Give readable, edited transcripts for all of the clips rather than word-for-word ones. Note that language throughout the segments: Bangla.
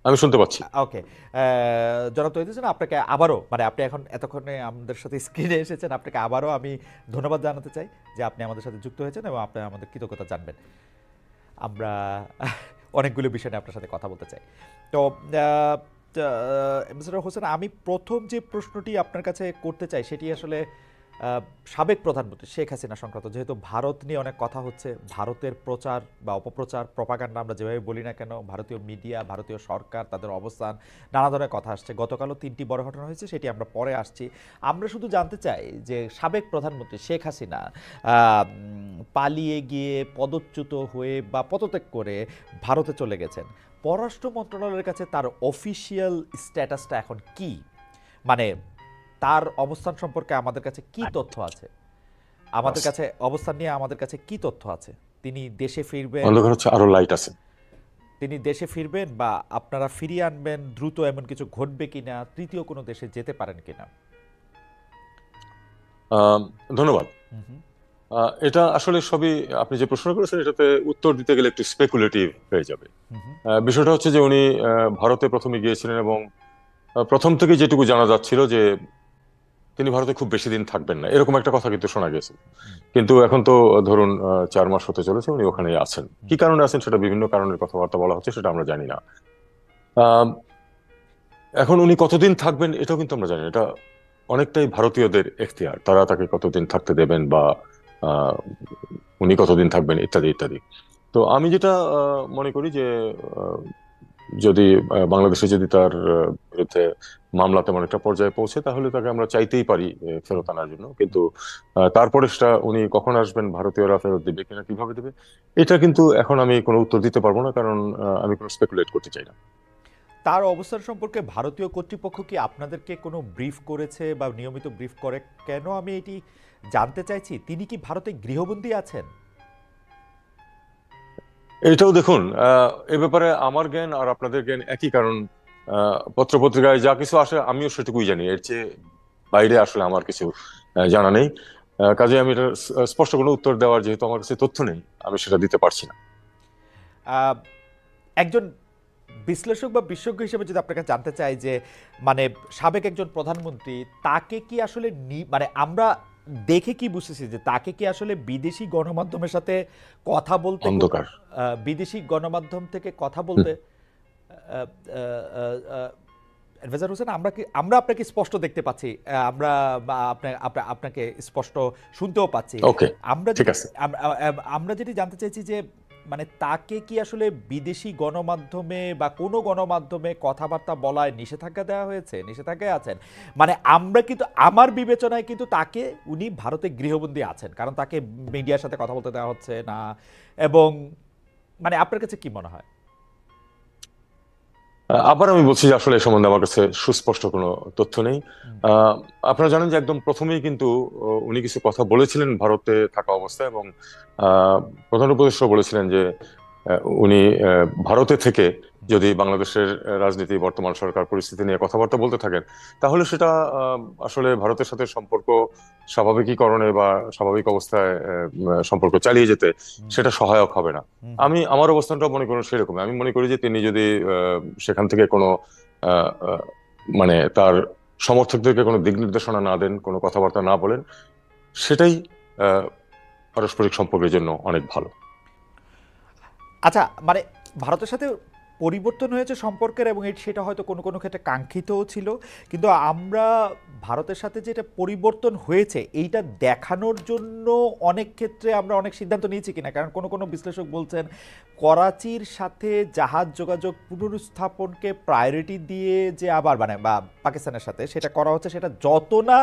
আমি শুনতে পাচ্ছি। ওকে। জনাব তৌহিদ হোসেন, আপনাকে আবারও মানে আপনি এখন এতক্ষণে আমাদের সাথে স্ক্রিনে এসেছেন, আপনাকে আবারও আমি ধন্যবাদ জানাতে চাই যে আপনি আমাদের সাথে যুক্ত হয়েছেন এবং আপনি আমাদের কৃতজ্ঞতা জানবেন। আমরা অনেকগুলো বিষয় নিয়ে আপনার সাথে কথা বলতে চাই। তো মিস্টার হোসেন, আমি প্রথম যে প্রশ্নটি আপনার কাছে করতে চাই সেটি আসলে সাবেক প্রধানমন্ত্রী শেখ হাসিনা সংক্রান্ত। যেহেতু ভারত নিয়ে অনেক কথা হচ্ছে, ভারতের প্রচার বা অপপ্রচার, প্রপাগান্ডা আমরা যেভাবে বলি না কেন, ভারতীয় মিডিয়া, ভারতীয় সরকার, তাদের অবস্থান, নানা ধরনের কথা আসছে। গতকালও ৩টি বড় ঘটনা হয়েছে, সেটি আমরা পরে আসছি। আমরা শুধু জানতে চাই যে সাবেক প্রধানমন্ত্রী শেখ হাসিনা পালিয়ে গিয়ে পদচ্যুত হয়ে বা পদত্যাগ করে ভারতে চলে গেছেন। পররাষ্ট্র মন্ত্রণালয়ের কাছে তার অফিসিয়াল স্ট্যাটাসটা এখন কি? মানে তার অবস্থান সম্পর্কে আমাদের কাছে কি তথ্য আছে? আমাদের কাছে অবস্থান নিয়ে আমাদের কাছে কি তথ্য আছে? তিনি দেশে ফিরবেন, অন্ধকার হচ্ছে, আরো লাইট আছে। তিনি দেশে ফিরবেন বা আপনারা ফিরিয়ে আনবেন দ্রুত, এমন কিছু ঘটবে কিনা, তৃতীয় কোনো দেশে যেতে পারেন কিনা? আহ, ধন্যবাদ। হুম হুম এটা আসলে সবই, আপনি যে প্রশ্ন করেছেন এটাতে উত্তর দিতে গেলে একটু স্পেকুলেটিভ হয়ে যাবে। হুম হুম বিষয়টা হচ্ছে যে উনি ভারতে প্রথমে গিয়েছিলেন এবং প্রথম থেকে যেটুকু জানা যাচ্ছিল যে তিনি ভারতে খুব বেশি দিন থাকবেন না, এরকম একটা কথা কিন্তু শোনা গেছে। কিন্তু এখন তো ধরুন 4 মাস হতে চলেছে উনি ওখানেই আছেন। হুম কি কারণে আছেন সেটা বিভিন্ন কারণের কথাবার্তা বলা হচ্ছে, সেটা আমরা জানি না। আহ, এখন উনি কতদিন থাকবেন এটাও কিন্তু আমরা জানি না। এটা অনেকটাই ভারতীয়দের এখতিয়ার, তারা তাকে কতদিন থাকতে দেবেন বা আহ, উনি কতদিন থাকবেন ইত্যাদি ইত্যাদি। তো আমি যেটা মনে করি যে আহ, যদি বাংলাদেশে যদি তার বিরুদ্ধে মামলা তেমন একটা পর্যায়ে পৌঁছে তাহলে তাকে আমরা চাইতেই পারি ফেরত আনার জন্য। কিন্তু তারপরে সেটা উনি কখন আসবেন, ভারতীয়রা ফেরত দিবে কিনা, কিভাবে দেবে, এটা কিন্তু এখন আমি কোনো উত্তর দিতে পারবো না, কারণ আমি কোনো স্পেকুলেট করতে চাই না। তার অবস্থান সম্পর্কে ভারতীয় কর্তৃপক্ষ কি আপনাদেরকে কোনো ব্রিফ করেছে বা নিয়মিত ব্রিফ করে? কেন আমি এটি জানতে চাইছি, তিনি কি ভারতে গৃহবন্দী আছেন? এটাও দেখুন, এ ব্যাপারে আমার জ্ঞান আর আপনাদের জ্ঞান একই, কারণ পত্রপত্রিকায় যা কিছু আসে আমিও সেটুকুই জানি। এর চেয়ে বাইরে আসলে আমার কিছু জানা নেই। কাজে আমি এটা স্পষ্ট কোনো উত্তর দেওয়ার, যেহেতু আমার কাছে তথ্য নেই, আমি সেটা দিতে পারছি না। আহ, একজন বিশ্লেষক বা বিশেষজ্ঞ হিসেবে যদি আপনাকে জানতে চাই যে মানে সাবেক একজন প্রধানমন্ত্রী, তাকে কি আসলে মানে আমরা দেখে কি বুঝতেছি যে তাকে কি আসলে বিদেশি গণমাধ্যমের সাথে কথা বলতে অন্ধকার। বিদেশি গণমাধ্যম থেকে কথা হুম, বলতে আহ, আহ, আহ, আহ, এডভাইজার হোসেন, আমরা আপনাকে স্পষ্ট দেখতে পাচ্ছি, আমরা বা আপনাকে স্পষ্ট শুনতেও পাচ্ছি। ওকে, আমরা ঠিক যেটি আছে। আমরা যেটি জানতে চাইছি যে মানে তাকে কি আসলে বিদেশি গণমাধ্যমে বা কোনো গণমাধ্যমে কথাবার্তা বলায় নিষেধাজ্ঞা দেওয়া হয়েছে, নিষেধাজ্ঞায় আছেন? মানে আমরা কিন্তু, আমার বিবেচনায় কিন্তু তাকে, উনি ভারতে গৃহবন্দী আছেন, কারণ তাকে মিডিয়ার সাথে কথা বলতে দেওয়া হচ্ছে না। এবং মানে আপনার কাছে কি মনে হয়? আবার আমি বলছি যে আসলে এ সম্বন্ধে আমার কাছে সুস্পষ্ট কোনো তথ্য নেই। হুম আহ, আপনারা জানেন যে একদম প্রথমেই কিন্তু উনি কিছু কথা বলেছিলেন ভারতে থাকা অবস্থায়, এবং আহ, প্রধান উপদেষ্টা বলেছিলেন যে উনি ভারতে থেকে হুম যদি বাংলাদেশের রাজনীতি, বর্তমান সরকার পরিস্থিতি নিয়ে কথাবার্তা বলতে থাকেন, তাহলে সেটা আসলে ভারতের সাথে সম্পর্ক স্বাভাবিকীকরণে বা স্বাভাবিক অবস্থায় সম্পর্ক চালিয়ে যেতে হুম সেটা সহায়ক হবে না। হুম হুম আমি আমার অবস্থানটা মনে করি সেরকম। আমি মনে করি যে তিনি যদি সেখান থেকে কোনো আহ, আহ, মানে তার সমর্থকদেরকে কোনো দিক নির্দেশনা না দেন, কোনো কথাবার্তা না বলেন, সেটাই আহ, পারস্পরিক সম্পর্কের জন্য অনেক ভালো। আচ্ছা, মানে ভারতের সাথে পরিবর্তন হয়েছে সম্পর্কের, এবং সেটা হয়তো কোনো কোনো ক্ষেত্রে কাঙ্ক্ষিতও ছিল। কিন্তু আমরা ভারতের সাথে যেটা পরিবর্তন হয়েছে এইটা দেখানোর জন্য অনেক ক্ষেত্রে আমরা অনেক সিদ্ধান্ত নিয়েছি কিনা, কারণ কোনো কোনো বিশ্লেষক বলছেন করাচির সাথে জাহাজ যোগাযোগ পুনরুত্থাপনকে প্রায়োরিটি দিয়ে যে আবার মানে বা পাকিস্তানের সাথে সেটা করা হচ্ছে, সেটা যত না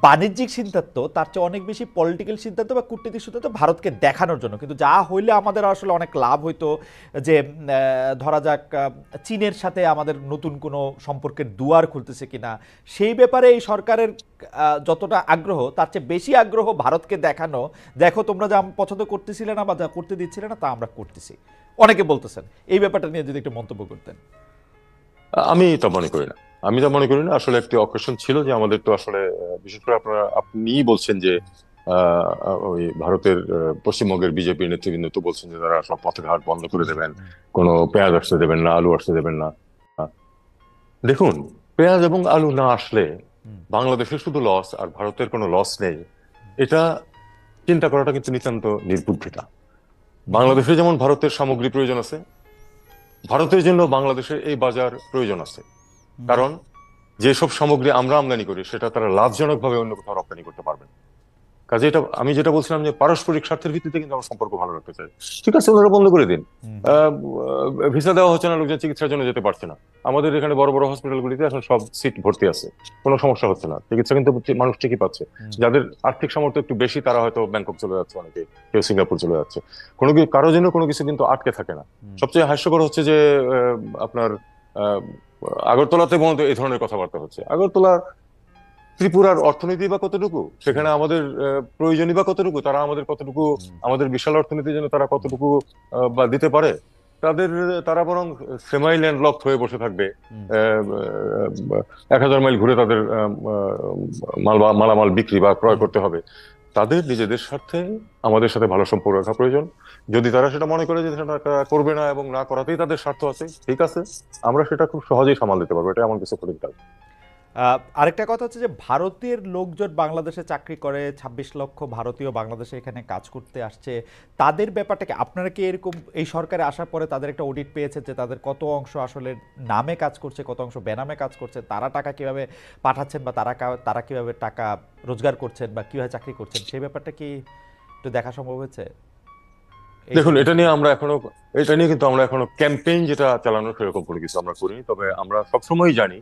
বাণিজ্যিক সিদ্ধান্ত তার চেয়ে অনেক বেশি পলিটিক্যাল সিদ্ধান্ত বা কূটনীতিক সিদ্ধান্ত ভারতকে দেখানোর জন্য। কিন্তু যা হইলে আমাদের আসলে অনেক লাভ হইতো যে ধরা যাক চীনের সাথে আমাদের নতুন কোনো সম্পর্কের দুয়ার খুলতেছে কিনা, সেই ব্যাপারে এই সরকারের যতটা আগ্রহ তার চেয়ে বেশি আগ্রহ ভারতকে দেখানো, দেখো তোমরা যা পছন্দ করতেছিলে না বা যা করতে দিচ্ছিলে না তা আমরা করতেছি, অনেকে বলতেছেন। এই ব্যাপারটা নিয়ে যদি একটু মন্তব্য করতেন। আমি তা মনে করি না। আমি তা মনে করি না। আসলে একটি অকেশন ছিল যে আমাদের তো আসলে বিশেষ করে আপনিই বলছেন যে ওই ভারতের পশ্চিমবঙ্গের বিজেপি নেতৃবৃন্দ তো বলছেন যে তারা সব পথঘাট বন্ধ করে দেবেন, কোনো পেঁয়াজ আসতে দেবেন না, আলু আসতে দেবেন না। দেখুন, পেঁয়াজ এবং আলু না আসলে হুম, বাংলাদেশের শুধু লস আর ভারতের কোনো লস নেই, এটা চিন্তা করাটা কিন্তু নিতান্ত নির্বুদ্ধিতা। হুম, হুম, বাংলাদেশে যেমন ভারতের সামগ্রী প্রয়োজন আছে, ভারতের জন্য বাংলাদেশের এই বাজার প্রয়োজন আছে। হুম, হুম। কারণ যেসব সামগ্রী আমরা আমদানি করি সেটা তারা লাভজনকভাবে অন্য কোথাও রপ্তানি করতে পারবে না। কাজে এটা আমি যেটা বলছিলাম যে পারস্পরিক স্বার্থের ভিত্তিতে কিন্তু আমরা সম্পর্ক ভালো রাখতে চাই। ঠিক আছে, ওনারা বন্ধ করে দিন। হুম, হুম, আহ, ভিসা দেওয়া হচ্ছে না, লোকজন চিকিৎসার জন্য যেতে পারছে না। আমাদের এখানে বড় বড় হসপিটালগুলিতে এখন সব সিট ভর্তি আছে, কোনো সমস্যা হচ্ছে না, চিকিৎসা কিন্তু মানুষ ঠিকই পাচ্ছে। হুম, যাদের আর্থিক সামর্থ্য একটু বেশি তারা হয়তো ব্যাংকক চলে যাচ্ছে, অনেকে কেউ সিঙ্গাপুর চলে যাচ্ছে। কারোর জন্য কোনো কিছু কিন্তু আটকে থাকে না। হুম, সবচেয়ে হাস্যকর হচ্ছে যে আপনার আহ, আগরতলাতে মূলত এই ধরনের কথাবার্তা হচ্ছে। আগরতলা, ত্রিপুরার অর্থনীতি বা কতটুকু, হুম, সেখানে আমাদের প্রয়োজনই বা কতটুকু, তারা আমাদের কতটুকু, হুম, আমাদের বিশাল অর্থনীতির জন্য তারা হুম, কতটুকু বা দিতে পারে। তাদের তারা বরং সেমাই ল্যান্ডলকড হয়ে বসে থাকবে। হুম। 1,000 মাইল ঘুরে তাদের মালামাল বিক্রি বা ক্রয় হুম। করতে হবে। তাদের নিজেদের স্বার্থে আমাদের সাথে ভালো সম্পর্ক রাখা প্রয়োজন। যদি তারা সেটা মনে করে যে সেটা তারা করবে না এবং না করাতেই তাদের স্বার্থ আছে, ঠিক আছে, আমরা সেটা খুব সহজেই সামাল দিতে পারবো, এটা এমন কিছু কঠিন কাজ। আরেকটা কথা হচ্ছে যে ভারতের লোকজন বাংলাদেশে চাকরি করে, 26 লক্ষ ভারতীয় বাংলাদেশে এখানে কাজ করতে আসছে। তাদের ব্যাপারটাকে আপনারা কি এরকম এই সরকারে আসার পরে তাদের একটা অডিট পেয়েছে যে তাদের কত অংশ আসলে নামে কাজ করছে, কত অংশ বেনামে কাজ করছে, তারা টাকা কিভাবে পাঠাচ্ছেন বা তারা কিভাবে টাকা রোজগার করছেন বা কিভাবে চাকরি করছেন, সেই ব্যাপারটা কি একটু দেখা সম্ভব হয়েছে এই দেখুন, সময়? এটা নিয়ে কিন্তু আমরা এখনো ক্যাম্পেইন যেটা চালানো সেরকম কোনো কিছু আমরা করিনি। তবে আমরা সবসময়ই জানি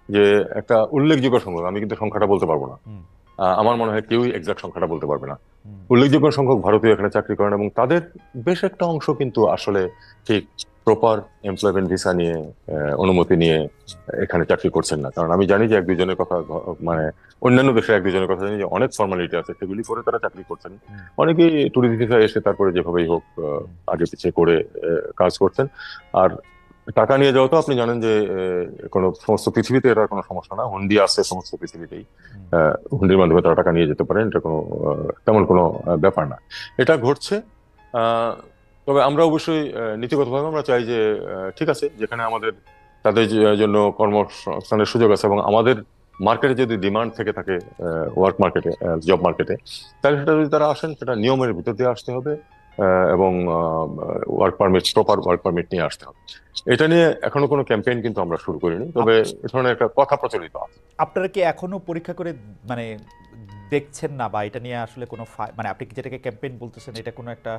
যে একটা উল্লেখযোগ্য সংখ্যক, আমি কিন্তু সংখ্যাটা বলতে পারবো না, হুম, আমার মনে হয় কেউই এক্সাক্ট সংখ্যাটা বলতে পারবে না, হুম, উল্লেখযোগ্য সংখ্যক ভারতীয় এখানে চাকরি করেন এবং তাদের বেশ একটা অংশ কিন্তু আসলে ঠিক প্রপার এমপ্লয়মেন্ট ভিসা নিয়ে, হুম, অনুমতি নিয়ে এখানে চাকরি করছেন না। কারণ আমি জানি যে এক দুজনের কথা, মানে হুম, অন্যান্য দেশের এক দুজনের কথা জানি যে অনেক ফর্মালিটি আছে, সেগুলি করে তারা চাকরি করছেন। হুম, অনেকেই ট্যুরিস্ট ভিসা এসে তারপরে যেভাবেই হোক হুম। আগে পিছিয়ে করে কাজ করছেন। আর টাকা নিয়ে যাওয়া তো আপনি জানেন যে কোনো সমস্ত পৃথিবীতে এটা কোনো সমস্যা না, হুন্ডি আছে সমস্ত পৃথিবীতেই। হুম। হুন্ডির মাধ্যমে তারা টাকা নিয়ে যেতে পারেন, এটা কোনো তেমন কোনো ব্যাপার না। এটা ঘটছে। আহ, তবে আমরা অবশ্যই নীতিগতভাবে আমরা চাই যে ঠিক আছে, যেখানে আমাদের তাদের জন্য কর্মসংস্থানের সুযোগ আছে এবং আমাদের মার্কেটে যদি ডিমান্ড থেকে থাকে, ওয়ার্ক মার্কেটে, জব মার্কেটে, তাহলে সেটা যদি তারা আসেন সেটা নিয়মের ভিতর দিয়ে আসতে হবে এবং প্রপার ওয়ার্ক পারমিট নিয়ে আসতে হবে। এটা নিয়ে এখনো কোনো ক্যাম্পেইন কিন্তু আমরা শুরু করিনি, তবে এ ধরনের একটা কথা প্রচলিত আছে। আপনারা কি এখনো পরীক্ষা করে মানে দেখছেন না বা এটা নিয়ে আসলে কোনো মানে আপনি কি যেটাকে ক্যাম্পেইন বলতেছেন এটা কোনো একটা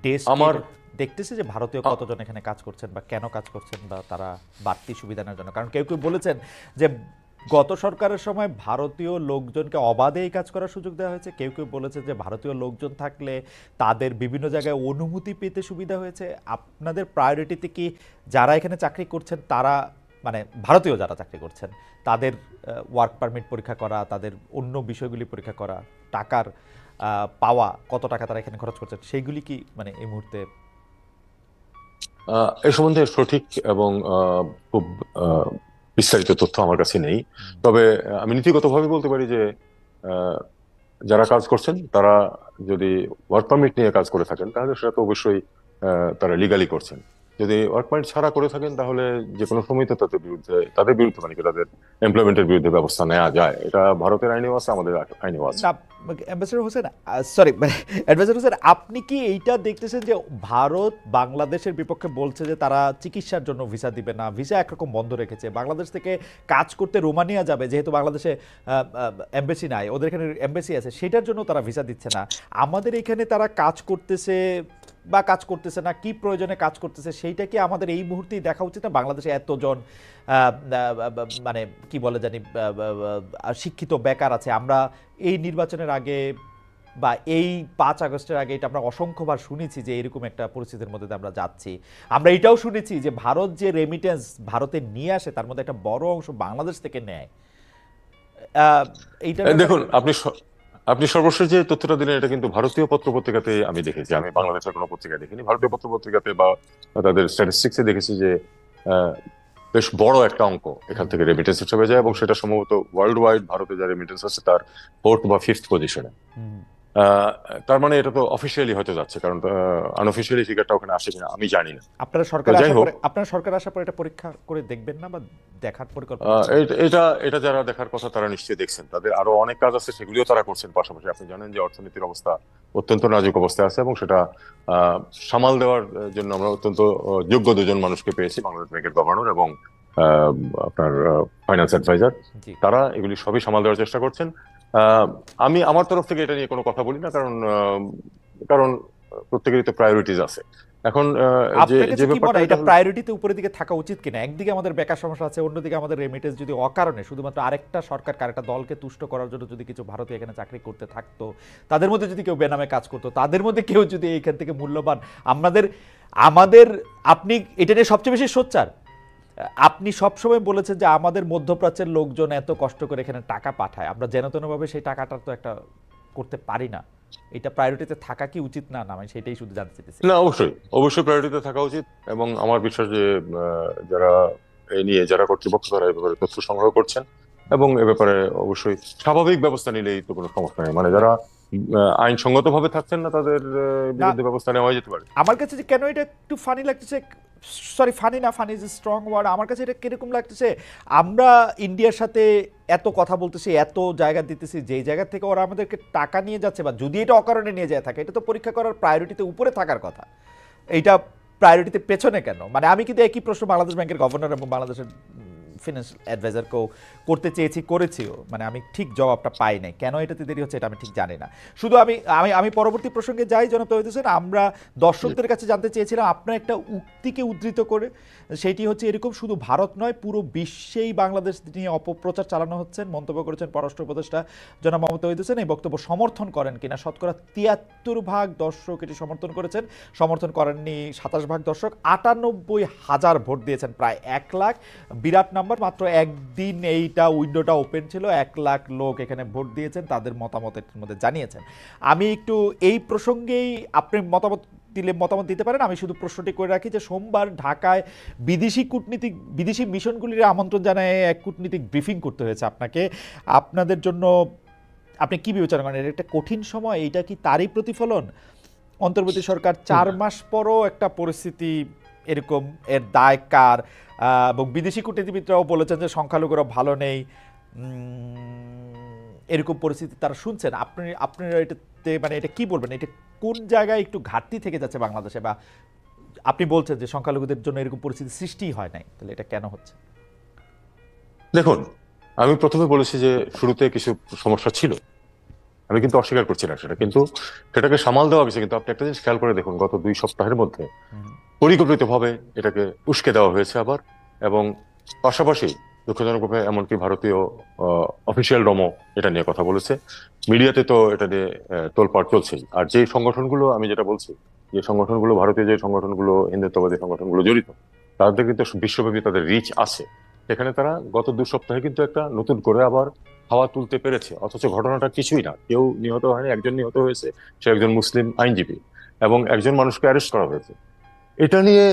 ডেস্ক কি আমার এটা দেখতেছে যে ভারতীয় আ- কতজন এখানে কাজ করছেন বা কেন কাজ করছেন বা তারা বাড়তি সুবিধা নেওয়ার জন্য? কারণ কেউ কেউ বলেছেন যে গত সরকারের সময় ভারতীয় লোকজনকে অবাধে এই কাজ করার সুযোগ দেওয়া হয়েছে, কেউ কেউ বলেছে যে ভারতীয় লোকজন থাকলে তাদের বিভিন্ন জায়গায় অনুমতি পেতে সুবিধা হয়েছে। আপনাদের প্রায়োরিটিতে কি যারা এখানে চাকরি করছেন তারা, মানে ভারতীয় যারা চাকরি করছেন তাদের ওয়ার্ক পারমিট পরীক্ষা করা, তাদের অন্য বিষয়গুলি পরীক্ষা করা, টাকার পাওয়া, কত টাকা তারা এখানে খরচ করছেন, সেইগুলি কি মানে এই মুহূর্তে? এ সম্বন্ধে সঠিক এবং খুব আহ, বিস্তারিত তথ্য আমার কাছে নেই। হুম, তবে আমি নীতিগতভাবে বলতে পারি যে আহ, যারা কাজ করছেন তারা যদি ওয়ার্ক পারমিট নিয়ে কাজ করে থাকেন তাহলে সেটা তো অবশ্যই তারা লিগালি করছেন। যদি ওয়ার্ক পারমিট ছাড়া করে থাকেন তাহলে যে কোনো সময় তো তাদের বিরুদ্ধে মানে কি তাদের এমপ্লয়মেন্টের বিরুদ্ধে ব্যবস্থা নেওয়া যায়। এটা ভারতের আইনেও আছে, আমাদের আইনেও আছে। না, অ্যাম্বাসেডর হোসেন, সরি মানে অ্যাডভাইজার হোসেন, আপনি কি এইটা দেখতেছেন যে ভারত বাংলাদেশের বিপক্ষে বলছে যে তারা চিকিৎসার জন্য ভিসা দিবে না, ভিসা একরকম বন্ধ রেখেছে, বাংলাদেশ থেকে কাজ করতে রোমানিয়া যাবে যেহেতু বাংলাদেশে এমবাসি নাই, ওদের এখানে এমবাসি আছে, সেটার জন্য তারা ভিসা দিচ্ছে না, আমাদের এখানে তারা কাজ করতেছে বা কাজ করতেছে না, কি প্রয়োজনে কাজ করতেছে সেইটা কি আমাদের এই মুহূর্তেই দেখা উচিত না? বাংলাদেশে এতজন মানে কি বলে জানি শিক্ষিত বেকার আছে, আমরা এই নির্বাচনের আগে বা এই 5 আগস্টের আগে এটা আমরা অসংখ্যবার শুনেছি যে এরকম একটা পরিস্থিতির মধ্যে দিয়ে আমরা যাচ্ছি। আমরা এটাও শুনেছি যে ভারত যে রেমিটেন্স ভারতে নিয়ে আসে তার মধ্যে একটা বড় অংশ বাংলাদেশ থেকে নেয়। আহ, এইটার ব্যাপারে দেখুন, আপনি সর্বশেষ যে তথ্যটা দিলেন এটা কিন্তু ভারতীয় পত্র পত্রিকাতে আমি দেখেছি, আমি বাংলাদেশের কোনো পত্রিকায় দেখিনি, ভারতীয় পত্র পত্রিকাতে বা তাদের স্ট্যাটিস্টিক্সে দেখেছি যে আহ, বেশ বড় একটা অঙ্ক এখান হুম, থেকে রেমিটেন্স হিসেবে যায় এবং সেটা সম্ভবত ওয়ার্ল্ড ওয়াইড ভারতে যা রেমিটেন্স আছে তার ফোর্থ বা ফিফথ পজিশনে। হুম, আহ, তার মানে এটা তো অফিসিয়ালি হয়তো যাচ্ছে, কারণ আনঅফিসিয়ালি ফিগারটা ওখানে আসে কিনা আমি জানি না। তো যাই হোক, আপনারা সরকার আসার পরে এটা পরীক্ষা করে দেখবেন না বা দেখার পরিকল্পনা করছেন? এটা এটা যারা দেখার কথা তারা নিশ্চয়ই দেখছেন, তাদের আরো অনেক কাজ আছে, সেগুলিও তারা করছেন পাশাপাশি। আপনি জানেন যে অর্থনীতির অবস্থা অত্যন্ত নাজুক অবস্থায় আছে, এবং সেটা সামাল দেওয়ার জন্য আমরা অত্যন্ত যোগ্য দুজন মানুষকে পেয়েছি, বাংলাদেশ ব্যাংকের গভর্নর এবং আহ, আপনার ফাইন্যান্স অ্যাডভাইজার। জি। তারা এগুলি সবই সামাল দেওয়ার চেষ্টা করছেন। আমি আমার তরফ থেকে এটা নিয়ে কোনো কথা বলি না, কারণ কারণ প্রত্যেকেরই তো প্রায়োরিটিজ আছে। এখন যে আপনার যে কাছে কি মনে ব্যাপারটা, হয় এটা এটা হলো, প্রায়োরিটিতে উপরের দিকে থাকা উচিত কিনা? একদিকে আমাদের বেকার সমস্যা আছে, অন্যদিকে আমাদের রেমিটেন্স যদি অকারণে শুধুমাত্র আরেকটা সরকার আরেকটা দলকে তুষ্ট করার জন্য যদি কিছু ভারতীয় এখানে চাকরি করতে থাকতো, তাদের মধ্যে যদি কেউ বেনামে কাজ করতো, তাদের মধ্যে কেউ যদি এইখান থেকে মূল্যবান আমাদের আমাদের আপনি এটা নিয়ে সবচেয়ে বেশি সোচ্চার। আপনি সবসময় বলেছেন যে আমাদের মধ্যপ্রাচ্যের লোকজন এত কষ্ট করে এখানে টাকা পাঠায়, আমরা যেন তেনভাবে সেই টাকাটা তো একটা করতে পারি না। এটা প্রায়োরিটিতে থাকা কি উচিত না? না, আমি সেটাই শুধু জানতে চাইতেছি। না, অবশ্যই অবশ্যই প্রায়োরিটিতে থাকা উচিত। এবং আমার বিশ্বাস যে যারা এ নিয়ে যারা কর্তৃপক্ষ, তারা এ ব্যাপারে তথ্য সংগ্রহ করছেন, এবং এ ব্যাপারে অবশ্যই স্বাভাবিক ব্যবস্থা নিলেই তো কোনো সমস্যা নেই। মানে যারা আইনসঙ্গত ভাবে থাকছেন না, তাদের না, বিরুদ্ধে ব্যবস্থা নেওয়া যেতে পারে। আমার কাছে যে কেন এটা একটু ফানি লাগতেছে, সরি ফানি না, ফানি ইজ স্ট্রং ওয়ার্ড, আমার কাছে এটা কিরকম লাগতেছে, আমরা ইন্ডিয়ার সাথে এত কথা বলতেছি, এত জায়গা দিতেছি, যেই জায়গা থেকে ওরা আমাদেরকে টাকা নিয়ে যাচ্ছে, বা যদি এটা অকারণে নিয়ে যায় থাকে, এটা তো পরীক্ষা করার প্রায়োরিটিতে উপরে থাকার কথা। এইটা প্রায়োরিটিতে পেছনে কেন? মানে আমি কিন্তু একই প্রশ্ন বাংলাদেশ ব্যাংকের গভর্নর এবং বাংলাদেশের ফিনান্সিয়াল অ্যাডভাইজারকেও করতে চেয়েছি, করেছিও, মানে আমি ঠিক জবাবটা পাই নাই। কেন এটাতে দেরি হচ্ছে এটা আমি ঠিক জানি না। শুধু আমি আমি আমি পরবর্তী প্রসঙ্গে যাই। জনাব তৌহিদ হোসেন, আমরা দর্শকদের কাছে জানতে চেয়েছিলাম আপনার একটা উক্তিকে উদ্ধৃত করে, সেটি হচ্ছে এরকম: শুধু ভারত নয়, পুরো বিশ্বেই বাংলাদেশ নিয়ে অপপ্রচার চালানো হচ্ছে। মন্তব্য করেছেন পররাষ্ট্র উপদেষ্টা জনাব মোহাম্মদ তৌহিদ হোসেন। এই বক্তব্য সমর্থন করেন কিনা শতকরা ৭৩% দর্শক এটি সমর্থন করেছেন, সমর্থন করেননি ২৭% দর্শক। ৯৮,০০০ ভোট দিয়েছেন, প্রায় ১ লাখ। বিরাট নাম্বার। মাত্র একদিন এইটা উইন্ডোটা ওপেন ছিল, ১ লাখ লোক এখানে ভোট দিয়েছেন, তাদের মতামত এর মধ্যে জানিয়েছেন। আমি একটু এই প্রসঙ্গেই আপনি মতামত দিতে পারেন। আমি শুধু প্রশ্নটি করে রাখি যে সোমবার ঢাকায় বিদেশি মিশনগুলির আমন্ত্রণ জানায় এক কূটনীতিক ব্রিফিং করতে হয়েছে আপনাকে। আপনাদের জন্য আপনি কি বিবেচনা করেন, এটা একটা কঠিন সময়, এইটা কি তারই প্রতিফলন? অন্তর্বর্তী সরকার ৪ মাস পরও একটা পরিস্থিতি এরকম, এর দায় কার? এবং বিদেশি কূটনীতিবিদরাও বলেছেন যে সংখ্যালঘুরা ভালো নেই, এরকম পরিস্থিতি তারা শুনছেন। আপনারা এটাতে মানে এটা কি বলবেন, এটা কোন জায়গায় একটু ঘাটতি থেকে যাচ্ছে বাংলাদেশে? বা আপনি বলছেন যে সংখ্যালঘুদের জন্য এরকম পরিস্থিতি সৃষ্টি হয় নাই, তাহলে এটা কেন হচ্ছে? দেখুন, আমি প্রথমে বলেছি যে শুরুতে কিছু সমস্যা ছিল, আমি কিন্তু অস্বীকার করছি না সেটা, কিন্তু সেটাকে সামাল দেওয়া হয়েছে। কিন্তু আপনি একটা জিনিস খেয়াল করে দেখুন, গত ২ সপ্তাহের মধ্যে পরিকল্পিতভাবে এটাকে উস্কে দেওয়া হয়েছে আবার। এবং পাশাপাশি দুঃখজনকভাবে এমনকি ভারতীয় অফিসিয়াল রমও এটা নিয়ে কথা বলেছে, মিডিয়াতে তো এটা নিয়ে তোলপাড় চলছেই। আর যে সংগঠনগুলো, আমি যেটা বলছি, যে সংগঠনগুলো, ভারতীয় যে সংগঠনগুলো, হিন্দুত্ববাদী সংগঠনগুলো জড়িত, তাদের কিন্তু বিশ্বব্যাপী তাদের রিচ আছে। সেখানে তারা গত ২ সপ্তাহে কিন্তু একটা নতুন করে আবার হাওয়া তুলতে পেরেছে। অথচ ঘটনাটা কিছুই না, কেউ নিহত হয়নি, একজন নিহত হয়েছে, সে একজন মুসলিম আইনজীবী, এবং একজন মানুষকে অ্যারেস্ট করা হয়েছে। এটা নিয়ে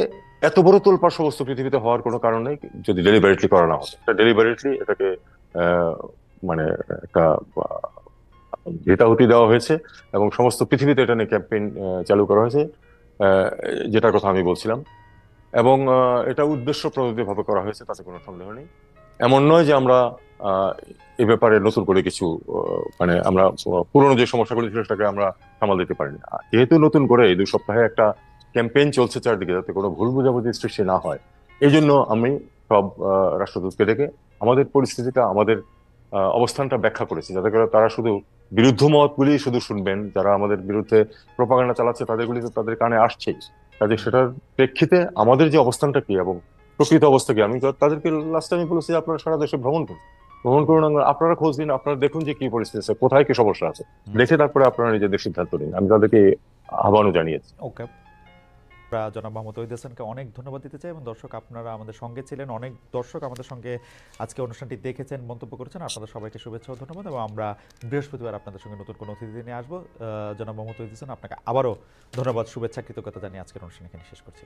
এত বড় তোলপাড় সমস্ত পৃথিবীতে হওয়ার কোনো কারণ নেই, যদি ডেলিবারেটলি করা না হতো। এটা ডেলিবারেটলি এটাকে আহ, মানে একটা জেতাহুতি দেওয়া হয়েছে, এবং সমস্ত পৃথিবীতে এটা নিয়ে ক্যাম্পেইন চালু করা হয়েছে, আহ, যেটার কথা আমি বলছিলাম। এবং এটা উদ্দেশ্য প্রণোদিত ভাবে করা হয়েছে, তাতে কোনো সন্দেহ নেই। এমন নয় যে আমরা আহ, এ ব্যাপারে নতুন করে কিছু মানে আমরা পুরনো যে সমস্যাগুলো ছিল সেটাকে আমরা সামাল দিতে পারিনি। যেহেতু নতুন করে এই ২ সপ্তাহে একটা ক্যাম্পেইন চলছে চারদিকে, যাতে কোনো ভুল বোঝাবুঝির সৃষ্টি না হয়, এই জন্য আমি সব রাষ্ট্রদূতকে ডেকে আমাদের পরিস্থিতিটা, আমাদের অবস্থানটা ব্যাখ্যা করেছি, যাতে করে তারা শুধু বিরুদ্ধ মতগুলি শুধু শুনবেন। যারা আমাদের বিরুদ্ধে প্রপাগান্ডা চালাচ্ছে তাদেরগুলি তো তাদের কানে আসছেই, কাজে সেটার প্রেক্ষিতে আমাদের যে অবস্থানটা কি এবং প্রকৃত অবস্থা কি, আমি তাদেরকে লাস্ট টাইম বলেছি যে আপনারা সারা দেশে ভ্রমণ করুন, আপনারা খোঁজ নিন, আপনারা দেখুন যে কি পরিস্থিতি আছে, কোথায় কি সমস্যা আছে, দেখে তারপরে আপনারা নিজেদের সিদ্ধান্ত নিন। আমি তাদেরকে আহ্বানও জানিয়েছি। ওকে। আমরা জনাব মোহাম্মদ তৌহিদ হোসেনকে অনেক ধন্যবাদ দিতে চাই, এবং দর্শক আপনারা আমাদের সঙ্গে ছিলেন, অনেক দর্শক আমাদের সঙ্গে আজকে অনুষ্ঠানটি দেখেছেন, মন্তব্য করেছেন, আপনাদের সবাইকে শুভেচ্ছা ও ধন্যবাদ। এবং আমরা বৃহস্পতিবার আপনাদের সঙ্গে নতুন কোনো অতিথি নিয়ে আসবো। জনাব মোহাম্মদ তৌহিদ হোসেন, আপনাকে আবারও ধন্যবাদ, শুভেচ্ছা, কৃতজ্ঞতা জানিয়ে আজকের অনুষ্ঠান এখানে শেষ করছি।